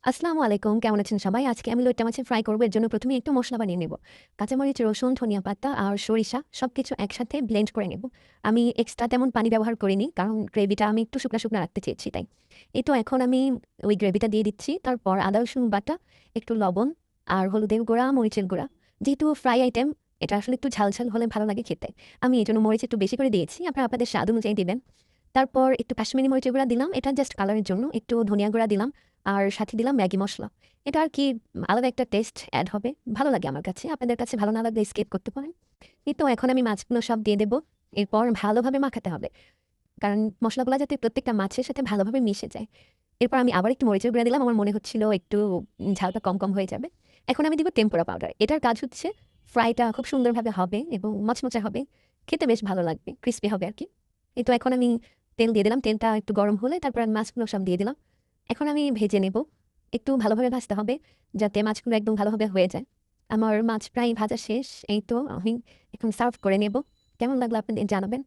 আসসালামু আলাইকুম। কেমন আছেন সবাই? আজকে আমি লইট্টা মাছের ফ্রাই করব। এর জন্য প্রথমে একটু মসলা বানিয়ে নেব। কাঁচামরিচ, রসুন, ধনিয়া পাতা আর সরিষা সবকিছু একসাথে ব্লেন্ড করে নেব। আমি এক্সট্রা তেমন পানি ব্যবহার করিনি। কারণ গ্রেভিটা আমি একটু শুকনা, শুকনা রাখতে চেয়েছি তাই। এই তো এখন আমি ওই গ্রেভিটা দিয়ে দিচ্ছি। তারপর আদা রসুন বাটা, একটু লবণ আর হলুদের গুঁড়া, মরিচের গুঁড়া। যেহেতু ফ্রাই আইটেম, এটা আসলে একটু ঝাল, ঝাল হলে ভালো লাগে খেতে। আমি এজন্য মরিচ একটু বেশি করে দিয়েছি। আপনারা আপনাদের স্বাদ অনুযায়ী দিবেন। তারপর একটু কাশ্মীরি মরিচের গুঁড়া দিলাম। এটা জাস্ট কালারের জন্য। একটু ধনিয়া গুঁড়া দিলাম। আর সাথে দিলাম ম্যাগি মসলা। এটা আর কি আলাদা একটা টেস্ট এড হবে। ভালো লাগে আমার কাছে। আপনাদের কাছে ভালো না লাগলে স্কিপ করতে পারেন। এই তো এখন আমি মাছগুলো সব দিয়ে দেব। এরপর ভালোভাবে মাখাতে হবে। কারণ মসলাগুলা যাতে প্রত্যেকটা মাছের সাথে ভালোভাবে মিশে যায়। এরপর আমি আবার একটু মরিচের গুঁড়া দিলাম। আমার মনে হচ্ছিল একটু ঝালটা কম, কম হয়ে যাবে। এখন আমি দিব টেম্পুরা পাউডার। এটার কাজ হচ্ছে ফ্রাইটা খুব সুন্দরভাবে হবে এবং মচমচে হবে। খেতে বেশ ভালো লাগবে। ক্রিসপি হবে আরকি। এই তো এখন আমি তেল দিয়ে দিলাম। তেলটা একটু গরম হলে তারপর আমি মাছগুলো সব দিয়ে দিলাম। এখন আমি ভেজে নেব। একটু ভালোভাবে ভাজতে হবে যাতে মাছগুলো একদম ভালোভাবে হয়ে যায়। আমার মাছ প্রায় ভাজা শেষ। এই তো আমি এখন সার্ভ করে নেব। কেমন লাগলো আপনাদের জানাবেন।